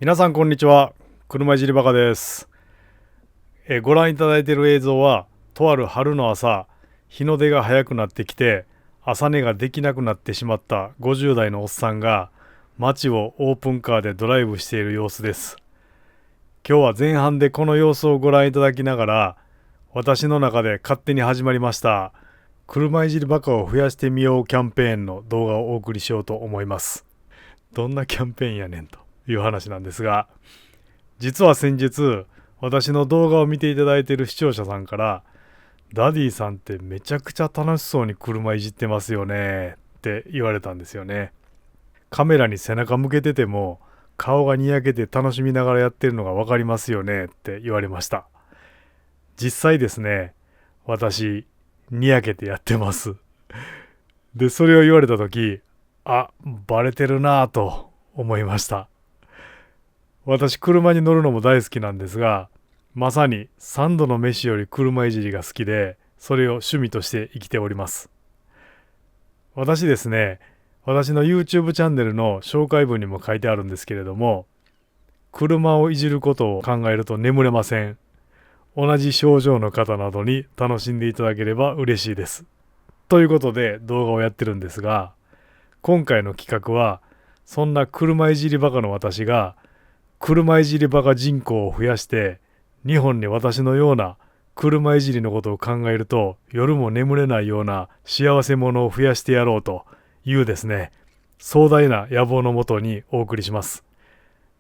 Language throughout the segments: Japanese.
皆さんこんにちは。車いじりバカです。ご覧いただいている映像は、とある春の朝、日の出が早くなってきて朝寝ができなくなってしまった50代のおっさんが街をオープンカーでドライブしている様子です。今日は前半でこの様子をご覧いただきながら、私の中で勝手に始まりました車いじりバカを増やしてみようキャンペーンの動画をお送りしようと思います。どんなキャンペーンやねんという話なんですが、実は先日私の動画を見ていただいている視聴者さんから、ダディさんってめちゃくちゃ楽しそうに車いじってますよねって言われたんですよね。カメラに背中向けてても顔がにやけて楽しみながらやってるのが分かりますよねって言われました。実際ですね、私にやけてやってます。でそれを言われた時、バレてるなぁと思いました。私車に乗るのも大好きなんですが、まさに3度の飯より車いじりが好きで、それを趣味として生きております。私ですね、私の YouTube チャンネルの紹介文にも書いてあるんですけれども、車をいじることを考えると眠れません。同じ症状の方などに楽しんでいただければ嬉しいです。ということで動画をやってるんですが、今回の企画は、そんな車いじりバカの私が車いじりバカ人口を増やして、日本に私のような車いじりのことを考えると夜も眠れないような幸せ者を増やしてやろうというですね、壮大な野望のもとにお送りします。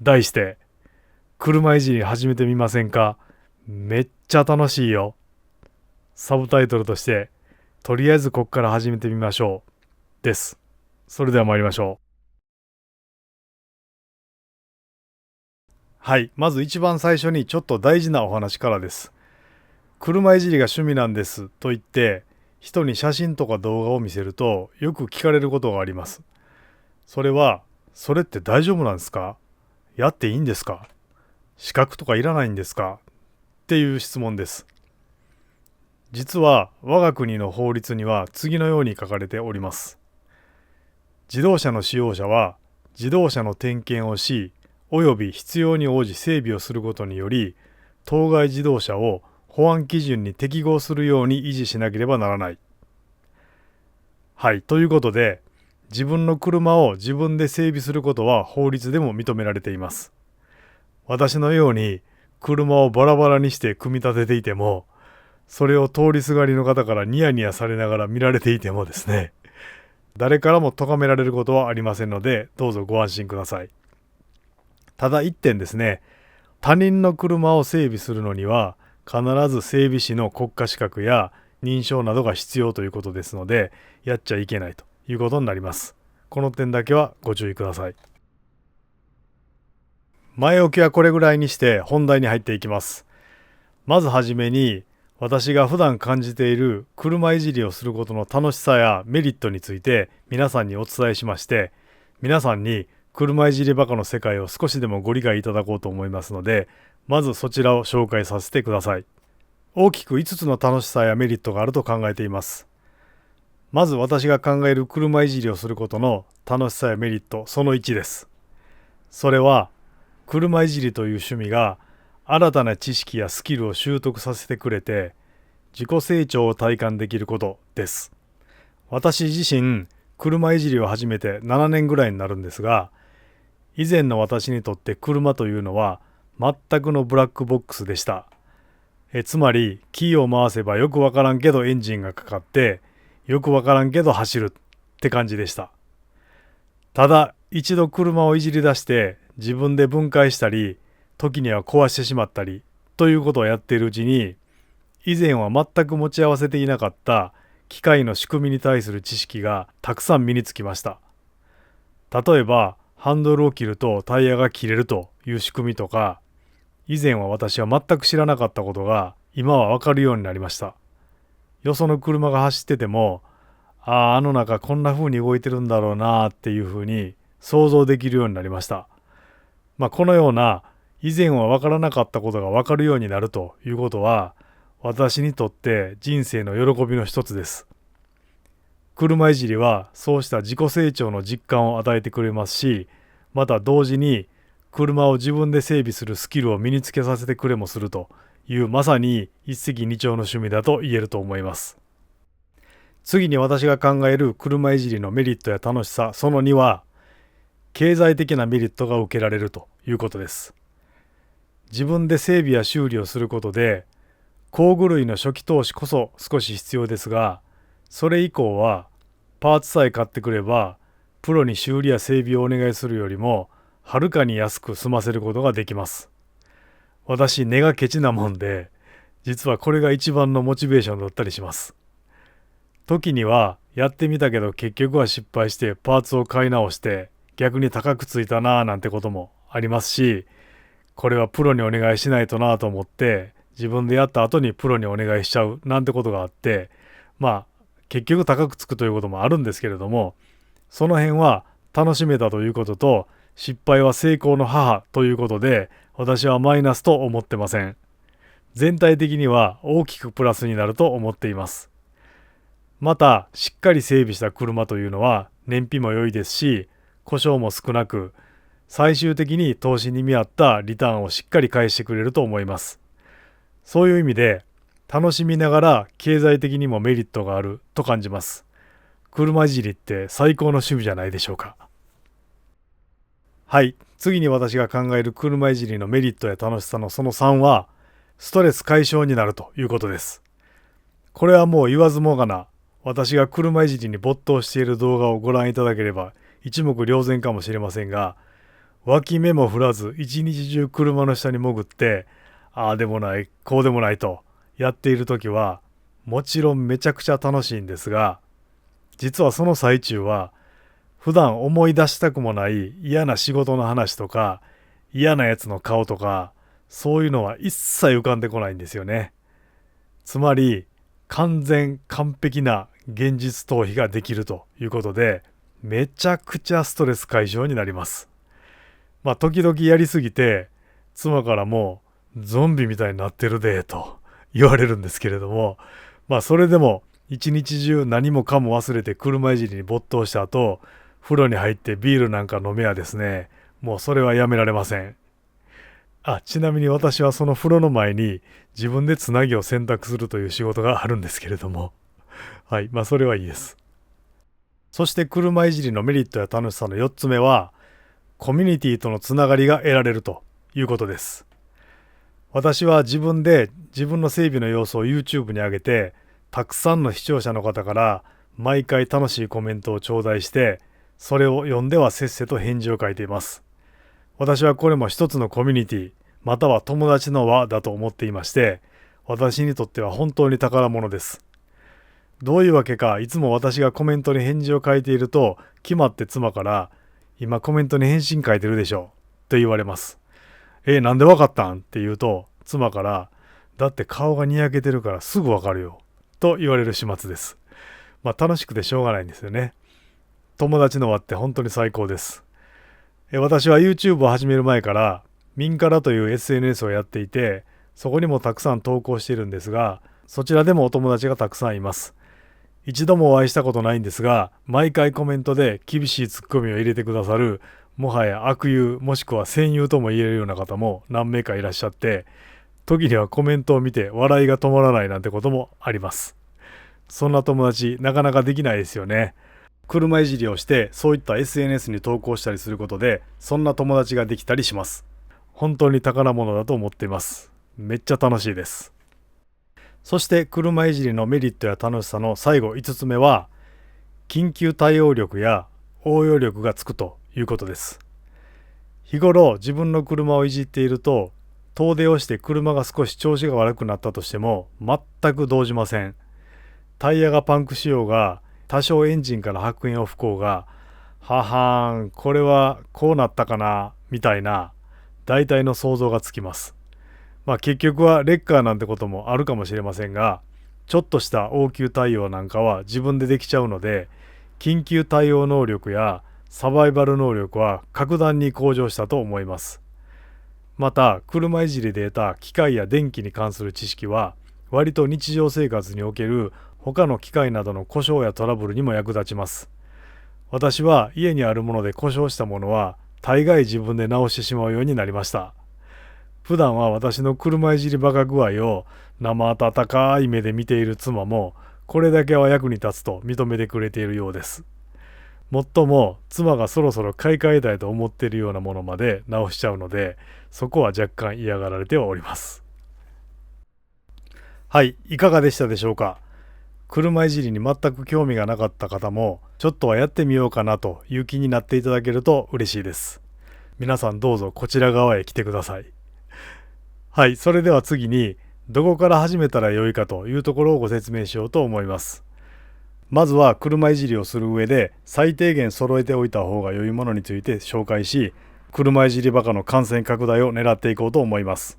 題して、車いじり始めてみませんか？めっちゃ楽しいよ。サブタイトルとして、とりあえずこっから始めてみましょう。です。それでは参りましょう。はい、まず一番最初にちょっと大事なお話からです。車いじりが趣味なんですと言って人に写真とか動画を見せるとよく聞かれることがあります。それは、それって大丈夫なんですか？やっていいんですか？資格とかいらないんですか？っていう質問です。実は我が国の法律には次のように書かれております。自動車の使用者は自動車の点検をし、および必要に応じ整備をすることにより、当該自動車を保安基準に適合するように維持しなければならない。はい、ということで、自分の車を自分で整備することは法律でも認められています。私のように車をバラバラにして組み立てていても、それを通りすがりの方からニヤニヤされながら見られていてもですね、誰からも咎められることはありませんので、どうぞご安心ください。ただ一点ですね、他人の車を整備するのには必ず整備士の国家資格や認証などが必要ということですので、やっちゃいけないということになります。この点だけはご注意ください。前置きはこれぐらいにして本題に入っていきます。まずはじめに、私が普段感じている車いじりをすることの楽しさやメリットについて皆さんにお伝えしまして、皆さんに車いじりバカの世界を少しでもご理解いただこうと思いますので、まずそちらを紹介させてください。大きく5つの楽しさやメリットがあると考えています。まず私が考える車いじりをすることの楽しさやメリットその1です。それは、車いじりという趣味が新たな知識やスキルを習得させてくれて、自己成長を体感できることです。私自身、車いじりを始めて7年ぐらいになるんですが、以前の私にとって車というのは全くのブラックボックスでした。つまり、キーを回せばよくわからんけどエンジンがかかって、よくわからんけど走るって感じでした。ただ、一度車をいじり出して自分で分解したり、時には壊してしまったりということをやっているうちに、以前は全く持ち合わせていなかった機械の仕組みに対する知識がたくさん身につきました。例えば、ハンドルを切るとタイヤが切れるという仕組みとか、以前は私は全く知らなかったことが今はわかるようになりました。よその車が走ってても、あの中こんな風に動いてるんだろうなっていう風に想像できるようになりました。このような以前はわからなかったことがわかるようになるということは、私にとって人生の喜びの一つです。車いじりはそうした自己成長の実感を与えてくれますし、また同時に車を自分で整備するスキルを身につけさせてくれもするというまさに一石二鳥の趣味だと言えると思います。次に私が考える車いじりのメリットや楽しさその2は経済的なメリットが受けられるということです。自分で整備や修理をすることで工具類の初期投資こそ少し必要ですが、それ以降はパーツさえ買ってくればプロに修理や整備をお願いするよりもはるかに安く済ませることができます。私根がケチなもんで実はこれが一番のモチベーションだったりします。時にはやってみたけど結局は失敗してパーツを買い直して逆に高くついたなぁなんてこともありますし、これはプロにお願いしないとなぁと思って自分でやった後にプロにお願いしちゃうなんてことがあって、結局高くつくということもあるんですけれども、その辺は楽しめたということと失敗は成功の母ということで私はマイナスと思ってません。全体的には大きくプラスになると思っています。またしっかり整備した車というのは燃費も良いですし故障も少なく最終的に投資に見合ったリターンをしっかり返してくれると思います。そういう意味で楽しみながら経済的にもメリットがあると感じます。車いじりって最高の趣味じゃないでしょうか。はい、次に私が考える車いじりのメリットや楽しさのその3はストレス解消になるということです。これはもう言わずもがな私が車いじりに没頭している動画をご覧いただければ一目瞭然かもしれませんが、脇目も振らず一日中車の下に潜ってああでもないこうでもないとやっている時はもちろんめちゃくちゃ楽しいんですが、実はその最中は普段思い出したくもない嫌な仕事の話とか嫌なやつの顔とかそういうのは一切浮かんでこないんですよね。つまり完璧な現実逃避ができるということでめちゃくちゃストレス解消になります。時々やりすぎて妻からもゾンビみたいになってるでと言われるんですけれども、それでも一日中何もかも忘れて車いじりに没頭した後風呂に入ってビールなんか飲めやですね、もうそれはやめられません。ちなみに私はその風呂の前に自分でつなぎを洗濯するという仕事があるんですけれどもはい、それはいいです。そして車いじりのメリットや楽しさの4つ目はコミュニティとのつながりが得られるということです。私は自分で自分の整備の様子を YouTube に上げてたくさんの視聴者の方から毎回楽しいコメントを頂戴してそれを読んではせっせと返事を書いています。私はこれも一つのコミュニティまたは友達の輪だと思っていまして私にとっては本当に宝物です。どういうわけかいつも私がコメントに返事を書いていると決まって妻から今コメントに返信書いてるでしょと言われます。なんでわかったんって言うと妻からだって顔がにやけてるからすぐわかるよと言われる始末です。楽しくてしょうがないんですよね。友達の輪って本当に最高です。私は YouTube を始める前からミンカラという SNS をやっていてそこにもたくさん投稿しているんですがそちらでもお友達がたくさんいます。一度もお会いしたことないんですが毎回コメントで厳しいツッコミを入れてくださるもはや悪友もしくは戦友とも言えるような方も何名かいらっしゃって時にはコメントを見て笑いが止まらないなんてこともあります。そんな友達なかなかできないですよね。車いじりをしてそういった SNS に投稿したりすることでそんな友達ができたりします。本当に宝物だと思っています。めっちゃ楽しいです。そして車いじりのメリットや楽しさの最後5つ目は緊急対応力や応用力がつくということです。日頃自分の車をいじっていると遠出をして車が少し調子が悪くなったとしても全く動じません。タイヤがパンクしようが多少エンジンから白煙を吹こうがははーんこれはこうなったかなみたいな大体の想像がつきます。結局はレッカーなんてこともあるかもしれませんがちょっとした応急対応なんかは自分でできちゃうので緊急対応能力やサバイバル能力は格段に向上したと思います。また車いじりで得た機械や電気に関する知識は割と日常生活における他の機械などの故障やトラブルにも役立ちます。私は家にあるもので故障したものは大概自分で直してしまうようになりました。普段は私の車いじりバカ具合を生温かい目で見ている妻も、これだけは役に立つと認めてくれているようです。もっとも妻がそろそろ買い替えたいと思っているようなものまで直しちゃうので、そこは若干嫌がられてはおります。はい、いかがでしたでしょうか。車いじりに全く興味がなかった方も、ちょっとはやってみようかなという気になっていただけると嬉しいです。皆さんどうぞこちら側へ来てください。はい、それでは次にどこから始めたらよいかというところをご説明しようと思います。まずは車いじりをする上で最低限揃えておいた方が良いものについて紹介し、車いじりバカの感染拡大を狙っていこうと思います。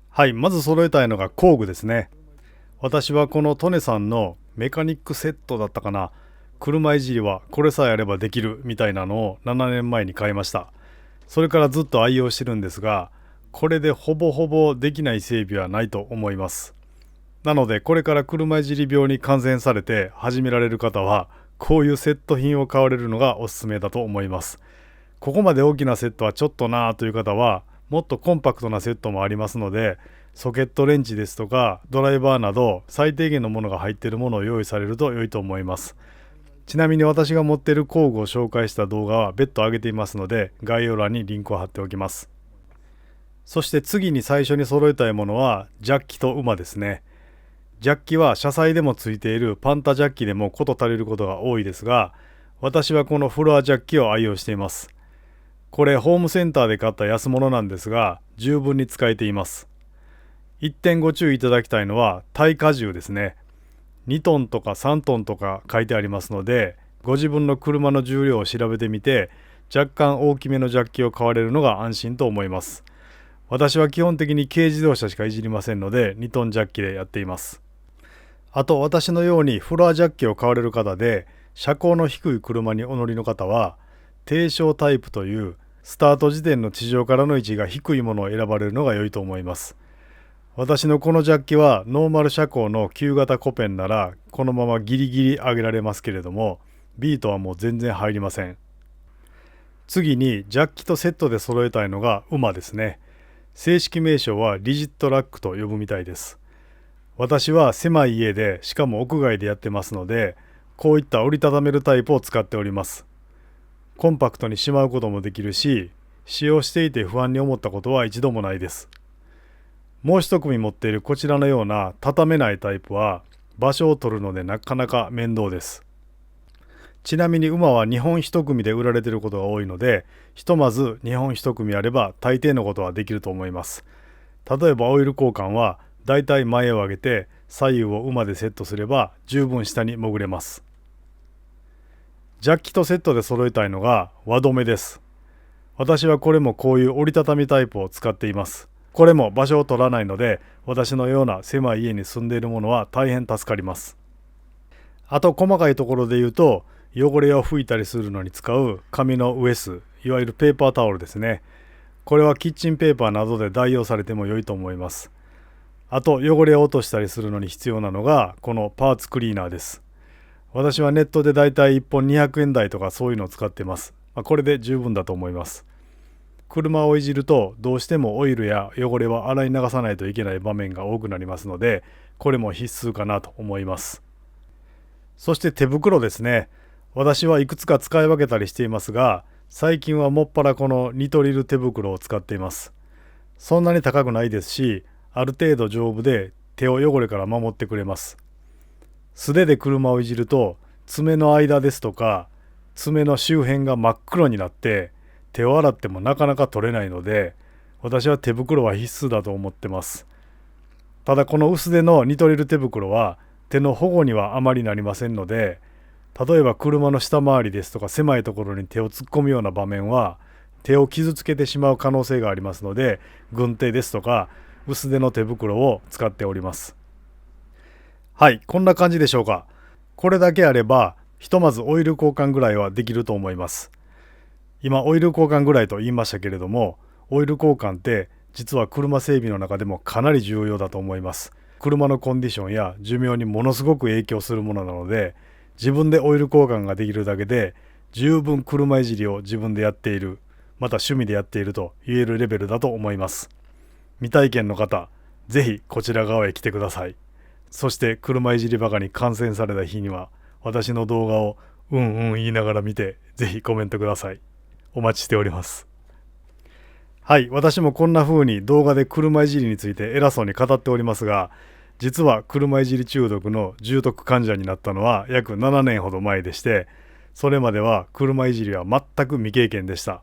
はい、まず揃えたいのが工具ですね。私はこのトネさんのメカニックセットだったかな、車いじりはこれさえあればできるみたいなのを7年前に買いました。それからずっと愛用してるんですが、これでほぼほぼできない整備はないと思います。なのでこれから車いじり病に感染されて始められる方は、こういうセット品を買われるのがおすすめだと思います。ここまで大きなセットはちょっとなぁという方は、もっとコンパクトなセットもありますので、ソケットレンチですとかドライバーなど最低限のものが入っているものを用意されると良いと思います。ちなみに私が持っている工具を紹介した動画は別途上げていますので、概要欄にリンクを貼っておきます。そして次に最初に揃えたいものはジャッキと馬ですね。ジャッキは車載でもついているパンタジャッキでも事足りることが多いですが、私はこのフロアジャッキを愛用しています。これホームセンターで買った安物なんですが、十分に使えています。1点ご注意いただきたいのは耐荷重ですね。2トンとか3トンとか書いてありますので、ご自分の車の重量を調べてみて、若干大きめのジャッキを買われるのが安心と思います。私は基本的に軽自動車しかいじりませんので、2トンジャッキでやっています。あと私のようにフロアジャッキを買われる方で、車高の低い車にお乗りの方は、低床タイプというスタート時点の地上からの位置が低いものを選ばれるのが良いと思います。私のこのジャッキはノーマル車高の旧型コペンならこのままギリギリ上げられますけれども、ビートはもう全然入りません。次にジャッキとセットで揃えたいのが馬ですね。正式名称はリジットラックと呼ぶみたいです。私は狭い家でしかも屋外でやってますので、こういった折りたためるタイプを使っております。コンパクトにしまうこともできるし、使用していて不安に思ったことは一度もないです。もう一組持っているこちらのような畳めないタイプは場所を取るのでなかなか面倒です。ちなみに馬は2本1組で売られていることが多いので、ひとまず2本1組あれば大抵のことはできると思います。例えばオイル交換はだいたい前を上げて左右を馬でセットすれば十分下に潜れます。ジャッキとセットで揃えたいのが輪止めです。私はこれもこういう折りたたみタイプを使っています。これも場所を取らないので、私のような狭い家に住んでいるものは大変助かります。あと細かいところで言うと、汚れを拭いたりするのに使う紙のウエス、いわゆるペーパータオルですね。これはキッチンペーパーなどで代用されても良いと思います。あと汚れを落としたりするのに必要なのがこのパーツクリーナーです。私はネットでだいたい1本200円台とかそういうのを使っています。これで十分だと思います。車をいじるとどうしてもオイルや汚れは洗い流さないといけない場面が多くなりますので、これも必須かなと思います。そして手袋ですね。私はいくつか使い分けたりしていますが、最近はもっぱらこのニトリル手袋を使っています。そんなに高くないですし、ある程度丈夫で手を汚れから守ってくれます。素手で車をいじると爪の間ですとか爪の周辺が真っ黒になって手を洗ってもなかなか取れないので、私は手袋は必須だと思ってます。ただこの薄手のニトリル手袋は手の保護にはあまりなりませんので、例えば車の下回りですとか狭いところに手を突っ込むような場面は手を傷つけてしまう可能性がありますので、軍手ですとか薄手の手袋を使っております。はい、こんな感じでしょうか。これだけあればひとまずオイル交換ぐらいはできると思います。今オイル交換ぐらいと言いましたけれども、オイル交換って実は車整備の中でもかなり重要だと思います。車のコンディションや寿命にものすごく影響するものなので、自分でオイル交換ができるだけで十分車いじりを自分でやっている、また趣味でやっていると言えるレベルだと思います。未体験の方、ぜひこちら側へ来てください。そして車いじりバカに感染された日には、私の動画をうんうん言いながら見て、ぜひコメントください。お待ちしております。はい、私もこんな風に動画で車いじりについて偉そうに語っておりますが、実は車いじり中毒の重篤患者になったのは約7年ほど前でして、それまでは車いじりは全く未経験でした。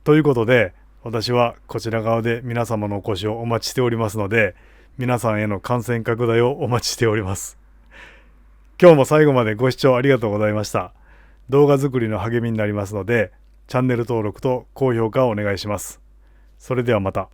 ということで、私はこちら側で皆様のお越しをお待ちしておりますので、皆さんへの感染拡大をお待ちしております。今日も最後までご視聴ありがとうございました。動画作りの励みになりますので、チャンネル登録と高評価をお願いします。それではまた。